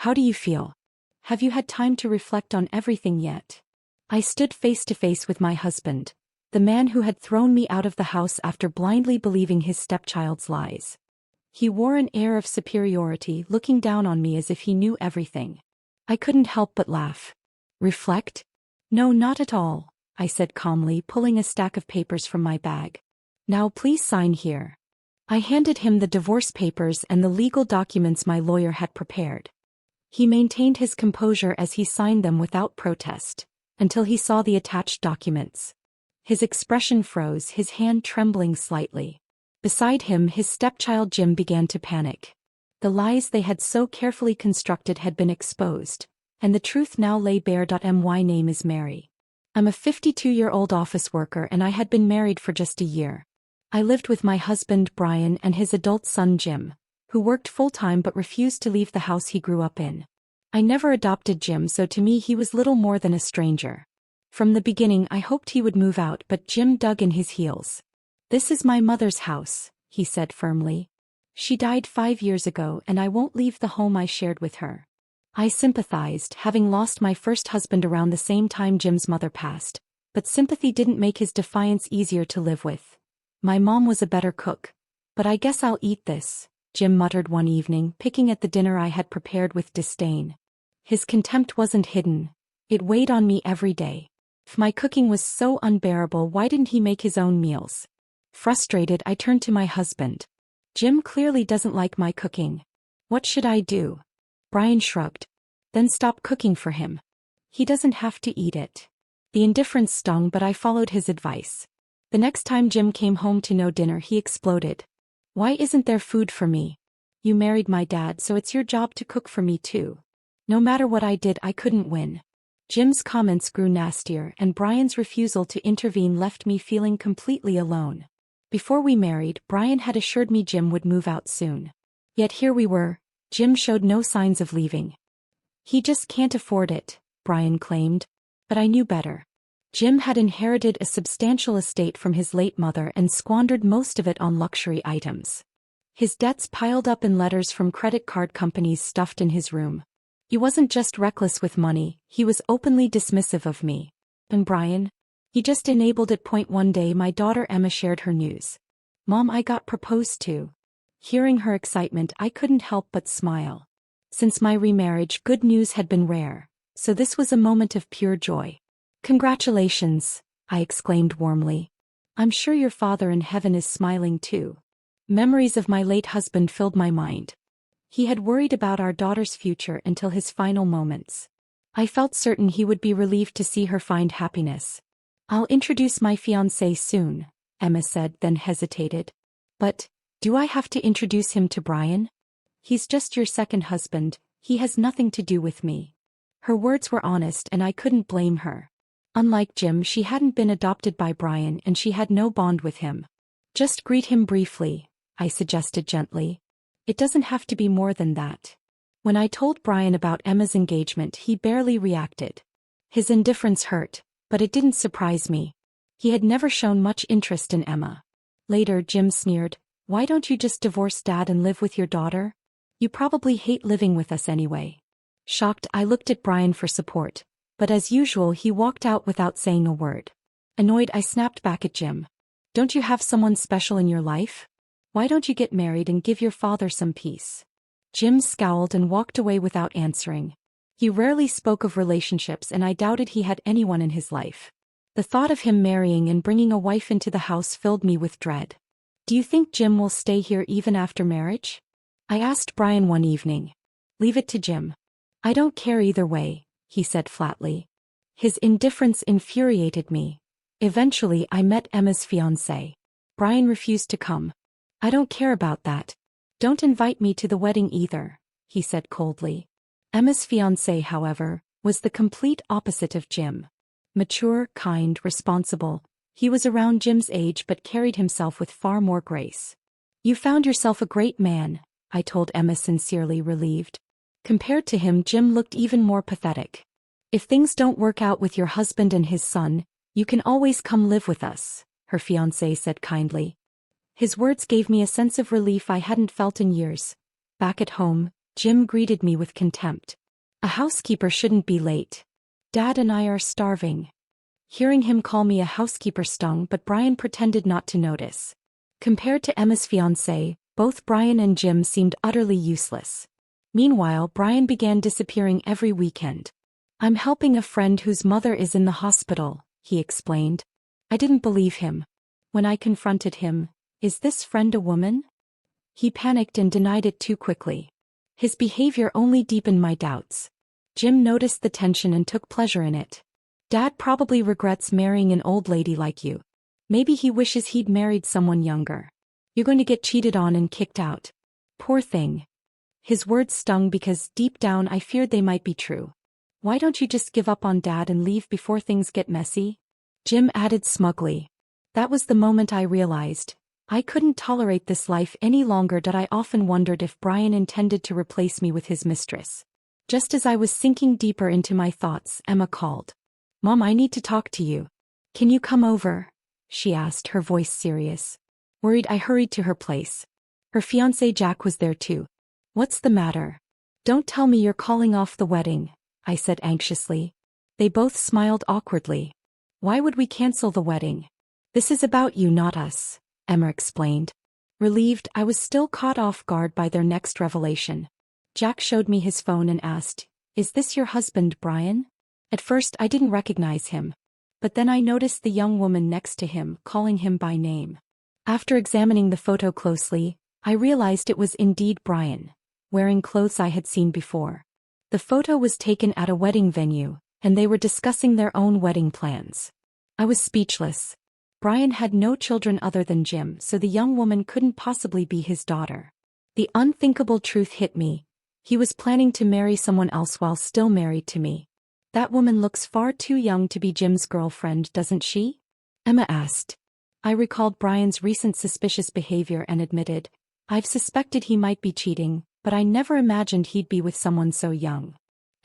How do you feel? Have you had time to reflect on everything yet? I stood face to face with my husband, the man who had thrown me out of the house after blindly believing his stepchild's lies. He wore an air of superiority, looking down on me as if he knew everything. I couldn't help but laugh. Reflect? No, not at all, I said calmly, pulling a stack of papers from my bag. Now please sign here. I handed him the divorce papers and the legal documents my lawyer had prepared. He maintained his composure as he signed them without protest, until he saw the attached documents. His expression froze, his hand trembling slightly. Beside him, his stepchild Jim began to panic. The lies they had so carefully constructed had been exposed, and the truth now lay bare. My name is Mary. I'm a 52-year-old office worker and I had been married for just a year. I lived with my husband Brian and his adult son Jim, who worked full-time but refused to leave the house he grew up in. I never adopted Jim, so to me he was little more than a stranger. From the beginning I hoped he would move out, but Jim dug in his heels. This is my mother's house, he said firmly. She died 5 years ago and I won't leave the home I shared with her. I sympathized, having lost my first husband around the same time Jim's mother passed, but sympathy didn't make his defiance easier to live with. My mom was a better cook. But I guess I'll eat this, Jim muttered one evening, picking at the dinner I had prepared with disdain. His contempt wasn't hidden. It weighed on me every day. If my cooking was so unbearable, why didn't he make his own meals? Frustrated, I turned to my husband. Jim clearly doesn't like my cooking. What should I do? Brian shrugged. Then stop cooking for him. He doesn't have to eat it. The indifference stung, but I followed his advice. The next time Jim came home to no dinner, he exploded. Why isn't there food for me? You married my dad, so it's your job to cook for me too. No matter what I did, I couldn't win. Jim's comments grew nastier, and Brian's refusal to intervene left me feeling completely alone. Before we married, Brian had assured me Jim would move out soon. Yet here we were. Jim showed no signs of leaving. He just can't afford it, Brian claimed. But I knew better. Jim had inherited a substantial estate from his late mother and squandered most of it on luxury items. His debts piled up in letters from credit card companies stuffed in his room. He wasn't just reckless with money, he was openly dismissive of me. And Brian? He just enabled it. One day my daughter Emma shared her news. Mom, I got proposed to. Hearing her excitement, I couldn't help but smile. Since my remarriage, good news had been rare, so this was a moment of pure joy. Congratulations, I exclaimed warmly. I'm sure your father in heaven is smiling too. Memories of my late husband filled my mind. He had worried about our daughter's future until his final moments. I felt certain he would be relieved to see her find happiness. I'll introduce my fiancé soon, Emma said, then hesitated. But, do I have to introduce him to Brian? He's just your second husband, he has nothing to do with me. Her words were honest and I couldn't blame her. Unlike Jim, she hadn't been adopted by Brian and she had no bond with him. Just greet him briefly, I suggested gently. It doesn't have to be more than that. When I told Brian about Emma's engagement, he barely reacted. His indifference hurt, but it didn't surprise me. He had never shown much interest in Emma. Later, Jim sneered, "Why don't you just divorce Dad and live with your daughter? You probably hate living with us anyway." Shocked, I looked at Brian for support, but as usual he walked out without saying a word. Annoyed, I snapped back at Jim. "Don't you have someone special in your life? Why don't you get married and give your father some peace?" Jim scowled and walked away without answering. He rarely spoke of relationships and I doubted he had anyone in his life. The thought of him marrying and bringing a wife into the house filled me with dread. "Do you think Jim will stay here even after marriage?" I asked Brian one evening. "Leave it to Jim. I don't care either way," he said flatly. His indifference infuriated me. Eventually I met Emma's fiancé. Brian refused to come. "I don't care about that. Don't invite me to the wedding either," he said coldly. Emma's fiancé, however, was the complete opposite of Jim. Mature, kind, responsible, he was around Jim's age but carried himself with far more grace. "You found yourself a great man," I told Emma, sincerely relieved. Compared to him, Jim looked even more pathetic. "If things don't work out with your husband and his son, you can always come live with us," her fiancé said kindly. His words gave me a sense of relief I hadn't felt in years. Back at home, Jim greeted me with contempt. A housekeeper shouldn't be late. Dad and I are starving. Hearing him call me a housekeeper stung, but Brian pretended not to notice. Compared to Emma's fiancé, both Brian and Jim seemed utterly useless. Meanwhile, Brian began disappearing every weekend. I'm helping a friend whose mother is in the hospital, he explained. I didn't believe him. When I confronted him, is this friend a woman? He panicked and denied it too quickly. His behavior only deepened my doubts. Jim noticed the tension and took pleasure in it. Dad probably regrets marrying an old lady like you. Maybe he wishes he'd married someone younger. You're going to get cheated on and kicked out. Poor thing. His words stung because deep down I feared they might be true. Why don't you just give up on Dad and leave before things get messy? Jim added smugly. That was the moment I realized I couldn't tolerate this life any longer. I often wondered if Brian intended to replace me with his mistress. Just as I was sinking deeper into my thoughts, Emma called. Mom, I need to talk to you. Can you come over? She asked, her voice serious. Worried, I hurried to her place. Her fiancé Jack was there too. What's the matter? Don't tell me you're calling off the wedding, I said anxiously. They both smiled awkwardly. Why would we cancel the wedding? This is about you, not us, Emma explained. Relieved, I was still caught off guard by their next revelation. Jack showed me his phone and asked, Is this your husband, Brian? At first I didn't recognize him. But then I noticed the young woman next to him, calling him by name. After examining the photo closely, I realized it was indeed Brian, wearing clothes I had seen before. The photo was taken at a wedding venue, and they were discussing their own wedding plans. I was speechless. Brian had no children other than Jim, so the young woman couldn't possibly be his daughter. The unthinkable truth hit me. He was planning to marry someone else while still married to me. That woman looks far too young to be Jim's girlfriend, doesn't she? Emma asked. I recalled Brian's recent suspicious behavior and admitted, I've suspected he might be cheating, but I never imagined he'd be with someone so young.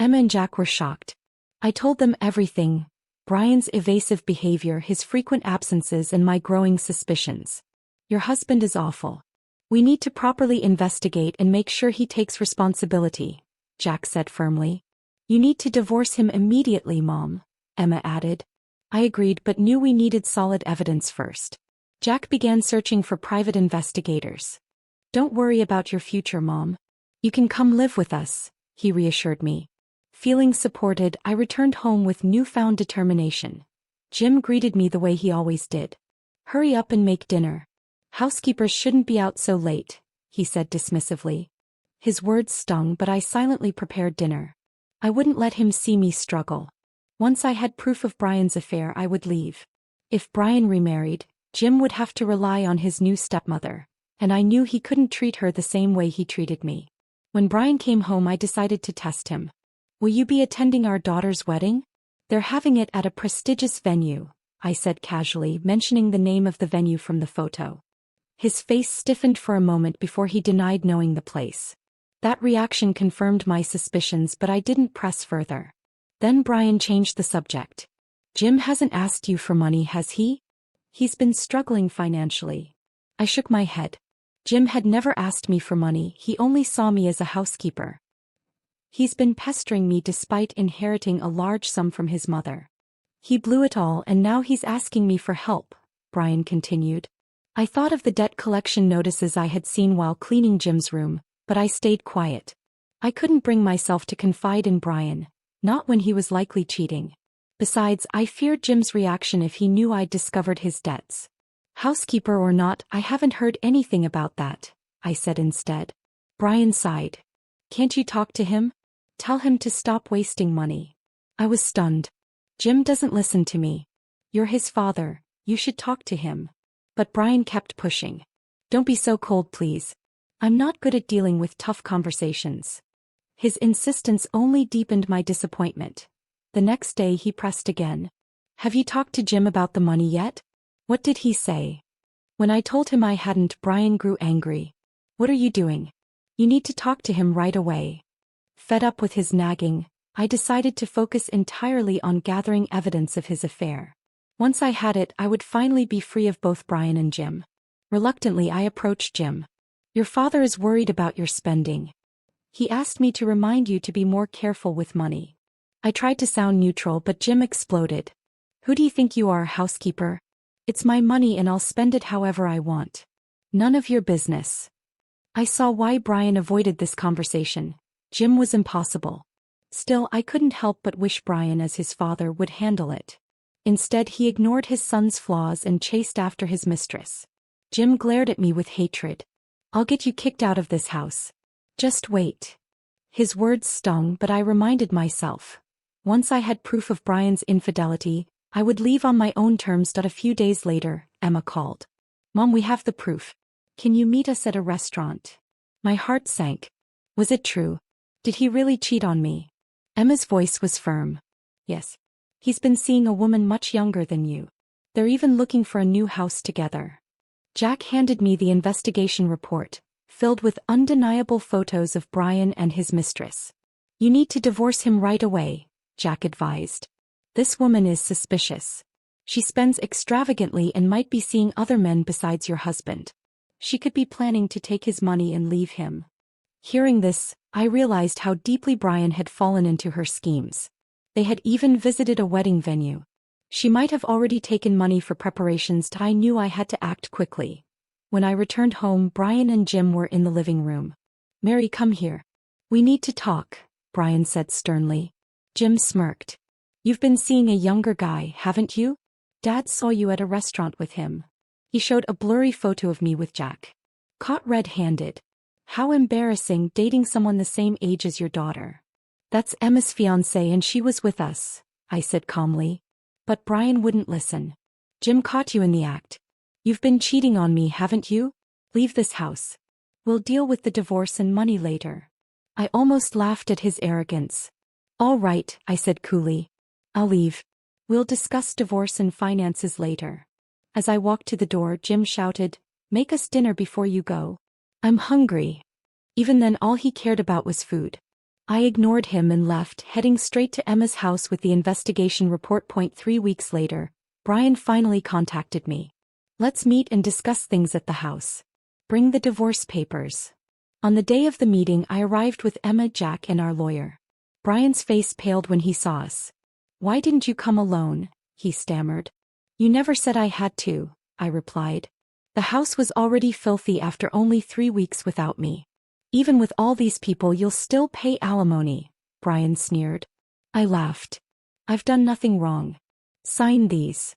Emma and Jack were shocked. I told them everything, Brian's evasive behavior, his frequent absences, and my growing suspicions. Your husband is awful. We need to properly investigate and make sure he takes responsibility, Jack said firmly. You need to divorce him immediately, Mom, Emma added. I agreed but knew we needed solid evidence first. Jack began searching for private investigators. Don't worry about your future, Mom. You can come live with us, he reassured me. Feeling supported, I returned home with newfound determination. Jim greeted me the way he always did. Hurry up and make dinner. Housekeepers shouldn't be out so late, he said dismissively. His words stung, but I silently prepared dinner. I wouldn't let him see me struggle. Once I had proof of Brian's affair, I would leave. If Brian remarried, Jim would have to rely on his new stepmother, and I knew he couldn't treat her the same way he treated me. When Brian came home, I decided to test him. Will you be attending our daughter's wedding? They're having it at a prestigious venue, I said casually, mentioning the name of the venue from the photo. His face stiffened for a moment before he denied knowing the place. That reaction confirmed my suspicions, but I didn't press further. Then Brian changed the subject. Jim hasn't asked you for money, has he? He's been struggling financially. I shook my head. Jim had never asked me for money, he only saw me as a housekeeper. He's been pestering me despite inheriting a large sum from his mother. He blew it all and now he's asking me for help, Brian continued. I thought of the debt collection notices I had seen while cleaning Jim's room, but I stayed quiet. I couldn't bring myself to confide in Brian, not when he was likely cheating. Besides, I feared Jim's reaction if he knew I'd discovered his debts. Housekeeper or not, I haven't heard anything about that, I said instead. Brian sighed. Can't you talk to him? Tell him to stop wasting money. I was stunned. Jim doesn't listen to me. You're his father, you should talk to him. But Brian kept pushing. Don't be so cold, please. I'm not good at dealing with tough conversations. His insistence only deepened my disappointment. The next day he pressed again. Have you talked to Jim about the money yet? What did he say? When I told him I hadn't, Brian grew angry. What are you doing? You need to talk to him right away. Fed up with his nagging, I decided to focus entirely on gathering evidence of his affair. Once I had it, I would finally be free of both Brian and Jim. Reluctantly, I approached Jim. Your father is worried about your spending. He asked me to remind you to be more careful with money. I tried to sound neutral, but Jim exploded. Who do you think you are, housekeeper? It's my money and I'll spend it however I want. None of your business. I saw why Brian avoided this conversation. Jim was impossible. Still, I couldn't help but wish Brian as his father would handle it. Instead, he ignored his son's flaws and chased after his mistress. Jim glared at me with hatred. I'll get you kicked out of this house. Just wait. His words stung, but I reminded myself. Once I had proof of Brian's infidelity, I would leave on my own terms. A few days later, Emma called. Mom, we have the proof. Can you meet us at a restaurant? My heart sank. Was it true? Did he really cheat on me? Emma's voice was firm. Yes. He's been seeing a woman much younger than you. They're even looking for a new house together. Jack handed me the investigation report, filled with undeniable photos of Brian and his mistress. You need to divorce him right away, Jack advised. This woman is suspicious. She spends extravagantly and might be seeing other men besides your husband. She could be planning to take his money and leave him. Hearing this, I realized how deeply Brian had fallen into her schemes. They had even visited a wedding venue. She might have already taken money for preparations. I knew I had to act quickly. When I returned home, Brian and Jim were in the living room. Mary, come here. We need to talk, Brian said sternly. Jim smirked. You've been seeing a younger guy, haven't you? Dad saw you at a restaurant with him. He showed a blurry photo of me with Jack. Caught red-handed. How embarrassing, dating someone the same age as your daughter. That's Emma's fiancé and she was with us, I said calmly. But Brian wouldn't listen. Jim caught you in the act. You've been cheating on me, haven't you? Leave this house. We'll deal with the divorce and money later. I almost laughed at his arrogance. All right, I said coolly. I'll leave. We'll discuss divorce and finances later. As I walked to the door, Jim shouted, Make us dinner before you go. I'm hungry. Even then, all he cared about was food. I ignored him and left, heading straight to Emma's house with the investigation report. 3 weeks later, Brian finally contacted me. Let's meet and discuss things at the house. Bring the divorce papers. On the day of the meeting, I arrived with Emma, Jack, and our lawyer. Brian's face paled when he saw us. Why didn't you come alone? He stammered. You never said I had to, I replied. The house was already filthy after only 3 weeks without me. Even with all these people, you'll still pay alimony, Brian sneered. I laughed. I've done nothing wrong. Sign these.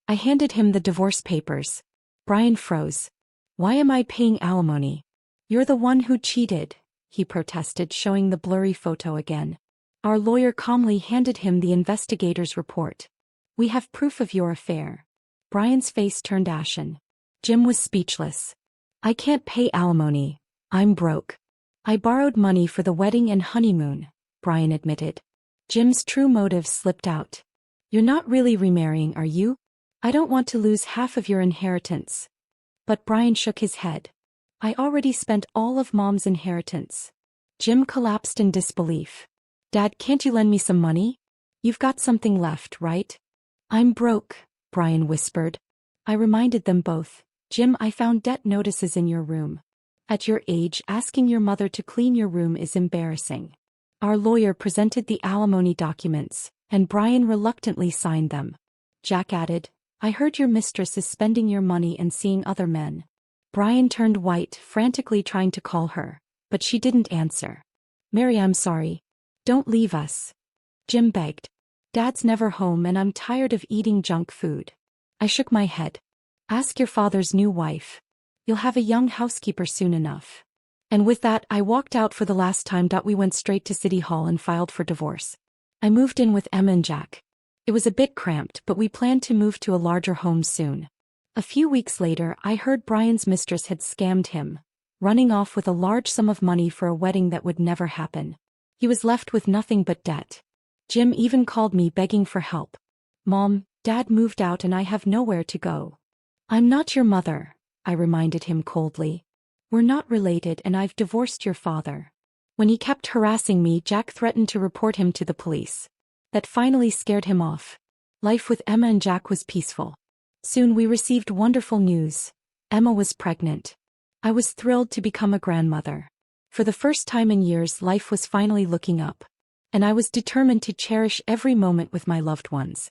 I handed him the divorce papers. Brian froze. Why am I paying alimony? You're the one who cheated, he protested, showing the blurry photo again. Our lawyer calmly handed him the investigator's report. We have proof of your affair. Brian's face turned ashen. Jim was speechless. I can't pay alimony. I'm broke. I borrowed money for the wedding and honeymoon, Brian admitted. Jim's true motives slipped out. You're not really remarrying, are you? I don't want to lose half of your inheritance. But Brian shook his head. I already spent all of Mom's inheritance. Jim collapsed in disbelief. Dad, can't you lend me some money? You've got something left, right? I'm broke, Brian whispered. I reminded them both. Jim, I found debt notices in your room. At your age, asking your mother to clean your room is embarrassing. Our lawyer presented the alimony documents, and Brian reluctantly signed them. Jack added, I heard your mistress is spending your money and seeing other men. Brian turned white, frantically trying to call her, but she didn't answer. Mary, I'm sorry. Don't leave us. Jim begged. Dad's never home and I'm tired of eating junk food. I shook my head. Ask your father's new wife. You'll have a young housekeeper soon enough. And with that, I walked out for the last time. We went straight to City Hall and filed for divorce. I moved in with Emma and Jack. It was a bit cramped, but we planned to move to a larger home soon. A few weeks later, I heard Brian's mistress had scammed him, running off with a large sum of money for a wedding that would never happen. He was left with nothing but debt. Jim even called me begging for help. Mom, Dad moved out and I have nowhere to go. I'm not your mother, I reminded him coldly. We're not related and I've divorced your father. When he kept harassing me, Jack threatened to report him to the police. That finally scared him off. Life with Emma and Jack was peaceful. Soon we received wonderful news. Emma was pregnant. I was thrilled to become a grandmother. For the first time in years, life was finally looking up. And I was determined to cherish every moment with my loved ones.